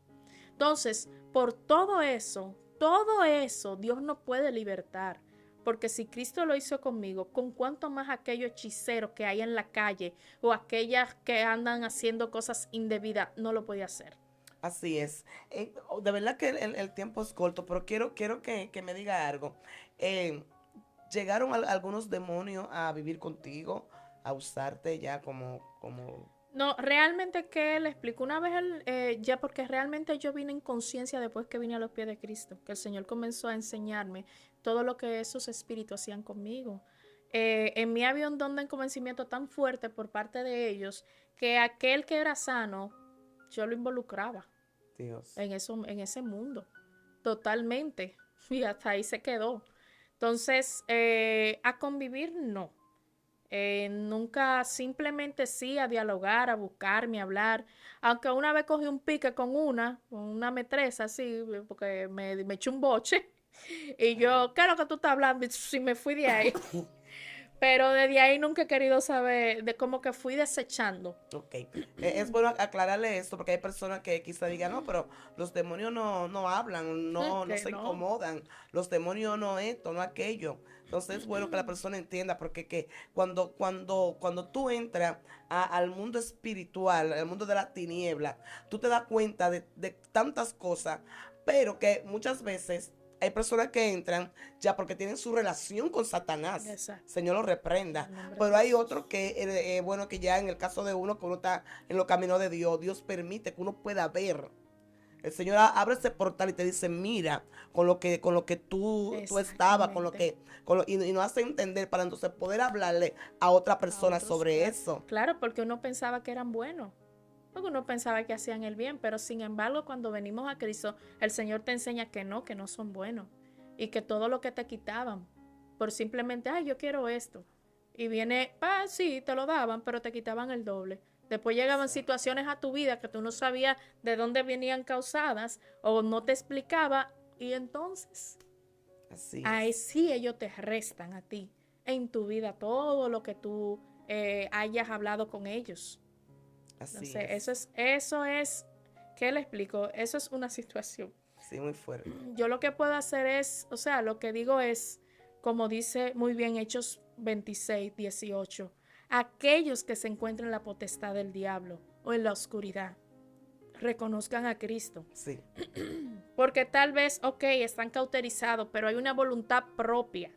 Entonces, por todo eso, Dios no puede libertar. Porque si Cristo lo hizo conmigo, ¿con cuánto más aquellos hechiceros que hay en la calle o aquellas que andan haciendo cosas indebidas no lo puede hacer? Así es. De verdad que el tiempo es corto, pero quiero que me diga algo. ¿Llegaron algunos demonios a vivir contigo, a usarte ya como... No, realmente que le explico una vez, ya porque realmente yo vine en conciencia después que vine a los pies de Cristo, que el Señor comenzó a enseñarme todo lo que esos espíritus hacían conmigo. En mí había un don de convencimiento tan fuerte por parte de ellos que aquel que era sano, yo lo involucraba Dios. en ese mundo, totalmente, y hasta ahí se quedó. Entonces, a convivir no. Nunca, simplemente sí a dialogar, a buscarme, a hablar. Aunque una vez cogí un pique con una metresa así, porque me eché un boche. Y yo, ¿qué es lo que tú estás hablando? Y si me fui de ahí. Pero desde ahí nunca he querido saber, de cómo que fui desechando. Ok. Es bueno aclararle esto porque hay personas que quizá digan, no, pero los demonios no hablan, no se incomodan, los demonios no esto, no aquello. Entonces es bueno que la persona entienda porque que cuando tú entras al mundo espiritual, al mundo de la tiniebla, tú te das cuenta de tantas cosas, pero que muchas veces hay personas que entran ya porque tienen su relación con Satanás. Exacto. Señor lo reprenda. Pero hay otros que, bueno, que ya en el caso de uno, que uno está en los caminos de Dios, Dios permite que uno pueda ver. El Señor abre ese portal y te dice, mira, con lo que tú estabas, y nos hace entender para entonces poder hablarle a otra persona sobre eso. Claro, porque uno pensaba que eran buenos. Porque uno pensaba que hacían el bien, pero sin embargo cuando venimos a Cristo, el Señor te enseña que no son buenos. Y que todo lo que te quitaban, por simplemente, yo quiero esto. Y viene, sí, te lo daban, pero te quitaban el doble. Después llegaban situaciones a tu vida que tú no sabías de dónde venían causadas o no te explicaba. Y entonces, ahí sí ellos te restan a ti en tu vida todo lo que tú hayas hablado con ellos. Entonces, eso es, ¿qué le explico? Eso es una situación. Sí, muy fuerte. Yo lo que puedo hacer es, o sea, lo que digo es, como dice muy bien Hechos 26, 18, aquellos que se encuentren en la potestad del diablo o en la oscuridad, reconozcan a Cristo. Sí. Porque tal vez, están cauterizados, pero hay una voluntad propia.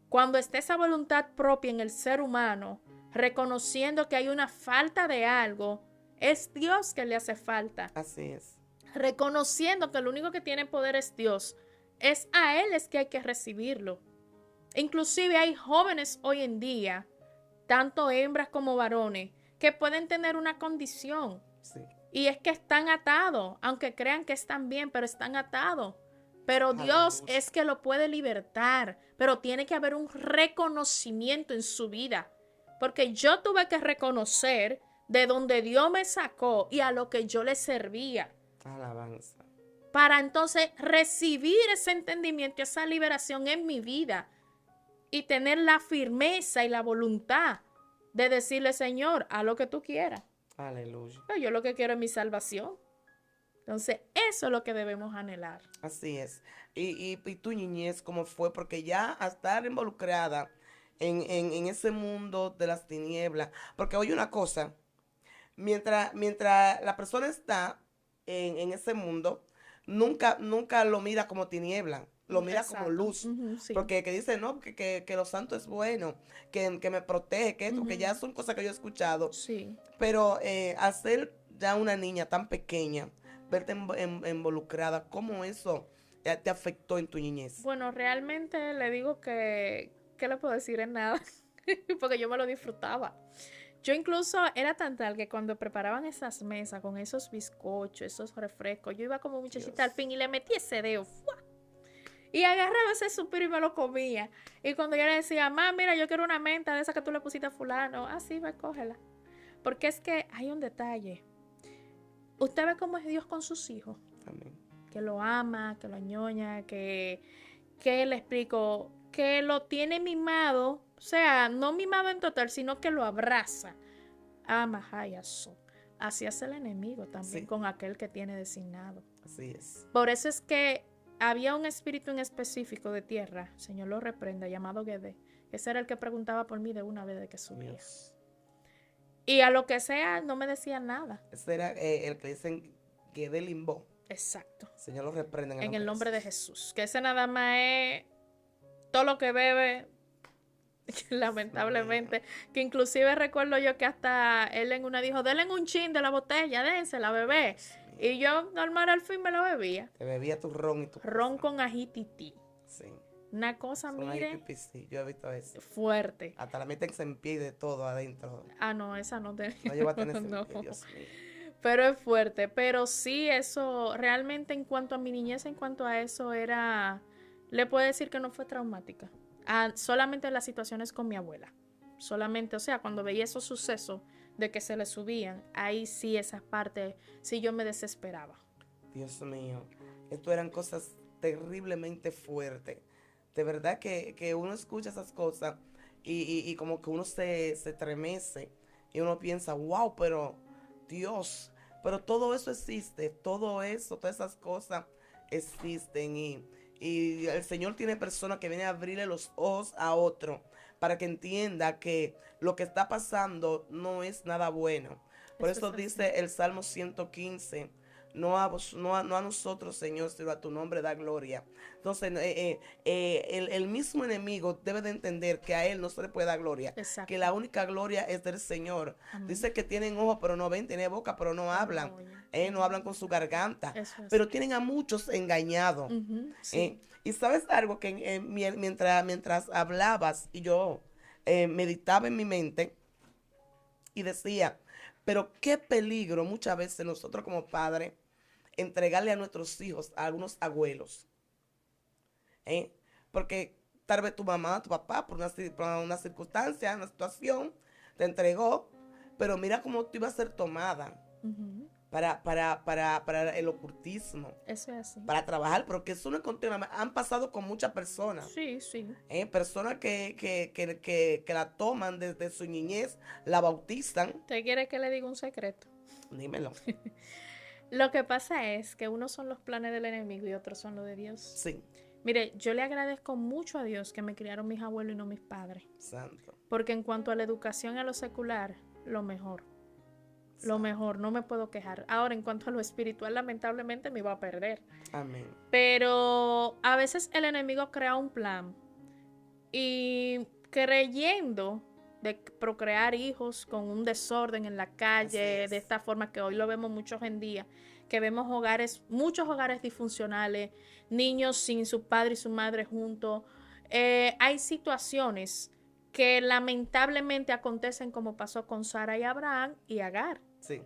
Cuando esté esa voluntad propia en el ser humano, reconociendo que hay una falta de algo, es Dios que le hace falta. Así es. Reconociendo que lo único que tiene poder es Dios, es a Él es que hay que recibirlo. Inclusive hay jóvenes hoy en día, tanto hembras como varones, que pueden tener una condición. Sí. Y es que están atados, aunque crean que están bien, pero están atados. Pero Dios es que lo puede libertar, pero tiene que haber un reconocimiento en su vida. Porque yo tuve que reconocer de donde Dios me sacó y a lo que yo le servía. Alabanza. Para entonces recibir ese entendimiento, esa liberación en mi vida y tener la firmeza y la voluntad de decirle, Señor, haz lo que tú quieras. Aleluya. Pero yo lo que quiero es mi salvación. Entonces, eso es lo que debemos anhelar. Así es. Y tu niñez, ¿cómo fue? Porque ya a estar involucrada en ese mundo de las tinieblas. Porque oye una cosa, mientras la persona está en ese mundo, nunca lo mira como tiniebla, lo mira como luz. Sí. Porque que dice, no, que lo santo es bueno, que me protege, que esto, que ya son cosas que yo he escuchado. Sí. Pero al ser ya una niña tan pequeña, verte involucrada, ¿cómo eso te afectó en tu niñez? Bueno, realmente le digo que ¿qué le puedo decir? En nada, porque yo me lo disfrutaba. Yo incluso era tan tal que cuando preparaban esas mesas con esos bizcochos, esos refrescos, yo iba como muchachita al fin y le metí ese dedo. ¡Fua! Y agarraba ese suspiro y me lo comía. Y cuando yo le decía, mamá, mira, yo quiero una menta de esa que tú le pusiste a fulano. Ah, sí, va, cógela. Porque es que hay un detalle. Usted ve cómo es Dios con sus hijos. Amén. Que lo ama, que lo añoña, que le explico, que lo tiene mimado. O sea, no mimado en total, sino que lo abraza. Ama, hayaso. Así hace el enemigo también Sí. con aquel que tiene designado. Así es. Por eso es que había un espíritu en específico de tierra, Señor lo reprenda, llamado Gede. Ese era el que preguntaba por mí de una vez de que subía. Dios. Y a lo que sea, no me decía nada. Ese era el que dicen que de limbo. Exacto. Señor lo reprenda En el nombre de Jesús. Que ese nada más es todo lo que bebe, lamentablemente. Que inclusive recuerdo yo que hasta él en una dijo, denle un chin de la botella, dénsela, bebé. Y yo normal al fin me lo bebía. Te bebía tu ron y tu Ron cosa. con ají tití. Sí. Una cosa, Son ahí mire, pipí, sí, yo he visto eso. fuerte. Hasta la meten en pie y de todo adentro. Ah, no, esa no te... No lleva a tener en no. pie, Dios mío. Pero es fuerte. Pero sí, eso, realmente en cuanto a mi niñez, en cuanto a eso, era... Le puedo decir que no fue traumática. Solamente las situaciones con mi abuela. Solamente, o sea, cuando veía esos sucesos de que se le subían, ahí sí esas partes, sí yo me desesperaba. Dios mío. Esto eran cosas terriblemente fuertes. De verdad que uno escucha esas cosas y como que uno se estremece y uno piensa, wow, pero Dios, pero todo eso existe, todo eso, todas esas cosas existen y el Señor tiene personas que vienen a abrirle los ojos a otro para que entienda que lo que está pasando no es nada bueno. Por eso dice el Salmo 115. No a nosotros, Señor, sino a tu nombre da gloria. Entonces, el mismo enemigo debe de entender que a él no se le puede dar gloria. Exacto. Que la única gloria es del Señor. Amén. Dice que tienen ojos pero no ven, tienen boca pero no hablan. No hablan con su garganta. Pero tienen a muchos engañados. Sí. Y sabes algo que mientras hablabas y yo meditaba en mi mente y decía, pero qué peligro muchas veces nosotros como padres entregarle a nuestros hijos a algunos abuelos. Porque tal vez tu mamá, tu papá, por una circunstancia, una situación, te entregó, pero mira cómo tú ibas a ser tomada para el ocultismo. Eso es así. Para trabajar, porque eso no es continuamente. Han pasado con muchas personas. Sí, sí. Personas que la toman desde su niñez, la bautizan. ¿Usted quiere que le diga un secreto? Dímelo. Lo que pasa es que unos son los planes del enemigo y otros son los de Dios. Sí. Mire, yo le agradezco mucho a Dios que me criaron mis abuelos y no mis padres. Santo. Porque en cuanto a la educación y a lo secular, lo mejor. Lo mejor, no me puedo quejar. Ahora, en cuanto a lo espiritual, lamentablemente me iba a perder. Amén. Pero a veces el enemigo crea un plan y creyendo de procrear hijos con un desorden en la calle, de esta forma que hoy lo vemos mucho hoy en día, que vemos muchos hogares disfuncionales, niños sin su padre y su madre juntos. Hay situaciones que lamentablemente acontecen como pasó con Sara y Abraham y Agar. Sí.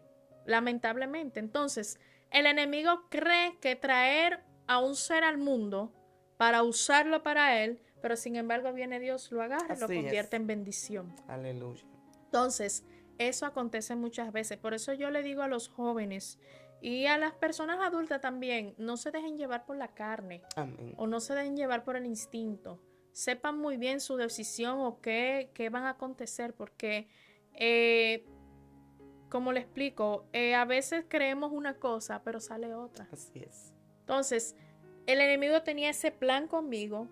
Lamentablemente. Entonces, el enemigo cree que traer a un ser al mundo para usarlo para él, pero sin embargo viene Dios, lo agarra y lo convierte en bendición. Aleluya. Entonces, eso acontece muchas veces. Por eso yo le digo a los jóvenes y a las personas adultas también, no se dejen llevar por la carne. Amén. O no se dejen llevar por el instinto. Sepan muy bien su decisión o qué van a acontecer, porque, como le explico, a veces creemos una cosa, pero sale otra. Así es. Entonces, el enemigo tenía ese plan conmigo.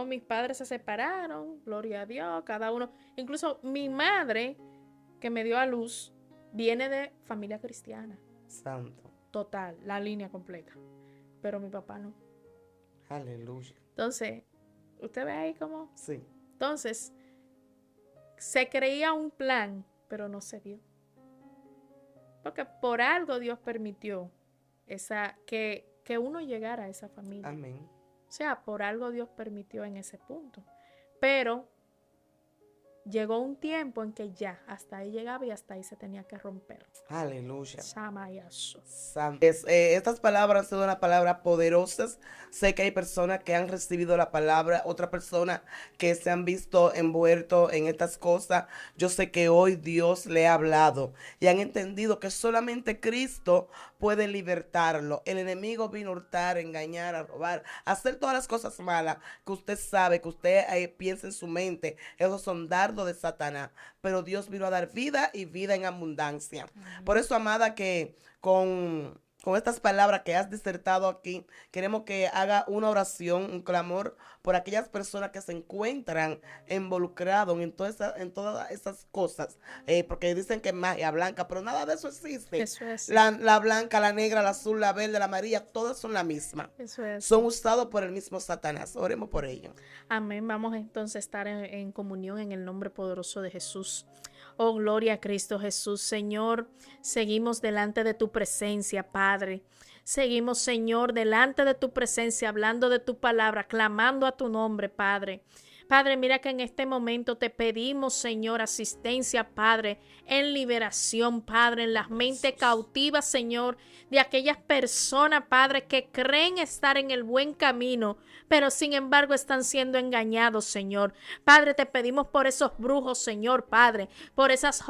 Mis padres se separaron, gloria a Dios, cada uno. Incluso mi madre, que me dio a luz, viene de familia cristiana. Santo. Total, la línea completa. Pero mi papá no. Aleluya. Entonces, ¿usted ve ahí cómo? Sí. Entonces, se creía un plan, pero no se dio. Porque por algo Dios permitió que uno llegara a esa familia. Amén. O sea, por algo Dios permitió en ese punto. Pero llegó un tiempo en que ya hasta ahí llegaba y hasta ahí se tenía que romper. Aleluya. Samayaso. Estas palabras han sido unas palabras poderosas. Sé que hay personas que han recibido la palabra, otras personas que se han visto envueltos en estas cosas. Yo sé que hoy Dios le ha hablado y han entendido que solamente Cristo puede libertarlo. El enemigo vino a hurtar, a engañar, a robar, a hacer todas las cosas malas que usted sabe, que usted piensa en su mente. Esos son dardos de Satanás. Pero Dios vino a dar vida y vida en abundancia. Por eso, amada, que con estas palabras que has disertado aquí, queremos que haga una oración, un clamor por aquellas personas que se encuentran involucrados en todas esas cosas. Porque dicen que es magia blanca, pero nada de eso existe. Eso es. La blanca, la negra, la azul, la verde, la amarilla, todas son la misma. Eso es. Son usados por el mismo Satanás. Oremos por ello. Amén. Vamos entonces a estar en comunión en el nombre poderoso de Jesús. Oh, gloria a Cristo Jesús. Señor, seguimos delante de tu presencia, Padre. Seguimos, Señor, delante de tu presencia, hablando de tu palabra, clamando a tu nombre, Padre. Padre, mira que en este momento te pedimos, Señor, asistencia, Padre, en liberación, Padre, en las mentes cautivas, Señor, de aquellas personas, Padre, que creen estar en el buen camino, pero sin embargo están siendo engañados, Señor. Padre, te pedimos por esos brujos, Señor, Padre, por esas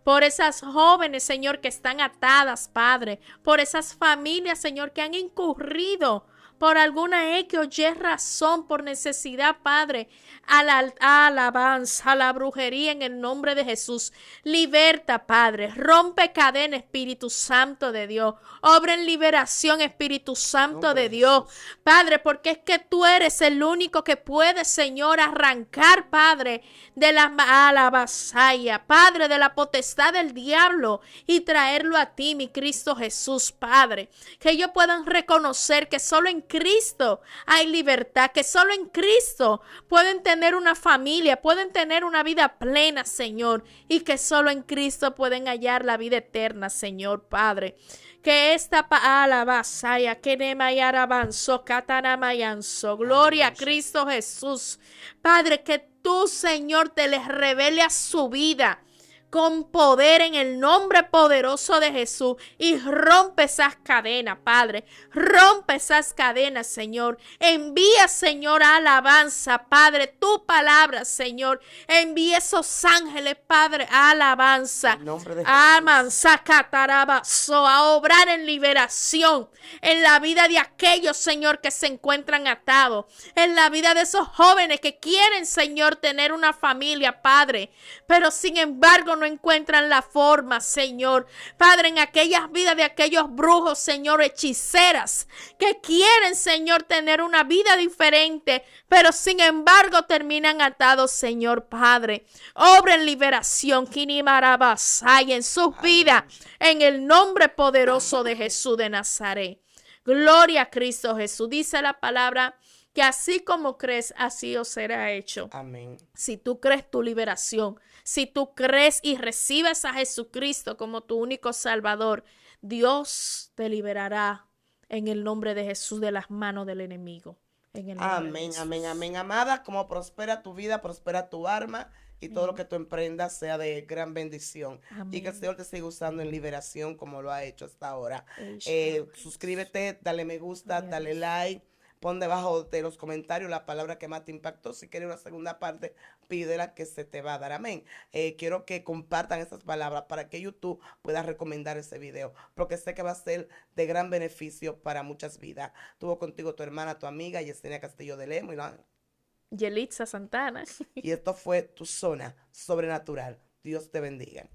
por esas jóvenes, Señor, que están atadas, Padre, por esas familias, Señor, que han incurrido por alguna X o Y razón, por necesidad, Padre, a la alabanza, a la brujería en el nombre de Jesús. Liberta, Padre, rompe cadena, Espíritu Santo de Dios. Obra en liberación, Espíritu Santo de Dios. Padre, porque es que tú eres el único que puede, Señor, arrancar, Padre, de la vasalla, Padre, de la potestad del diablo y traerlo a ti, mi Cristo Jesús, Padre. Que ellos puedan reconocer que solo en Cristo hay libertad, que solo en Cristo pueden tener una familia, pueden tener una vida plena, Señor, y que solo en Cristo pueden hallar la vida eterna, Señor, Padre. Que esta alabasaya, que nemayara avanzó, catanamayanzo, gloria a Cristo Jesús, Padre, que tú, Señor, te les revele a su vida con poder en el nombre poderoso de Jesús y rompe esas cadenas, Padre. Rompe esas cadenas, Señor. Envía, Señor, alabanza, Padre, tu palabra, Señor. Envía esos ángeles, Padre, alabanza. En nombre de Jesús. A obrar en liberación en la vida de aquellos, Señor, que se encuentran atados. En la vida de esos jóvenes que quieren, Señor, tener una familia, Padre. Pero sin embargo, no encuentran la forma, Señor. Padre, en aquellas vidas de aquellos brujos, Señor, hechiceras, que quieren, Señor, tener una vida diferente, pero sin embargo terminan atados, Señor, Padre. Obra en liberación, Kinimarabasay, en sus vidas, en el nombre poderoso de Jesús de Nazaret. Gloria a Cristo Jesús. Dice la palabra que así como crees, así os será hecho. Amén. Si tú crees tu liberación, si tú crees y recibes a Jesucristo como tu único Salvador, Dios te liberará en el nombre de Jesús de las manos del enemigo. En el nombre Amén, amén, amén, amada. Como prospera tu vida, prospera tu alma y todo lo que tú emprendas sea de gran bendición. Amén. Y que el Señor te siga usando en liberación como lo ha hecho hasta ahora. Amén. Suscríbete, dale me gusta, dale like. Pon debajo de los comentarios la palabra que más te impactó. Si quieres una segunda parte, pídela que se te va a dar. Amén. Quiero que compartan estas palabras para que YouTube pueda recomendar ese video, porque sé que va a ser de gran beneficio para muchas vidas. Tuvo contigo tu hermana, tu amiga, Yesenia Castillo de Lemo. Yelitza Santana. Y esto fue tu zona sobrenatural. Dios te bendiga.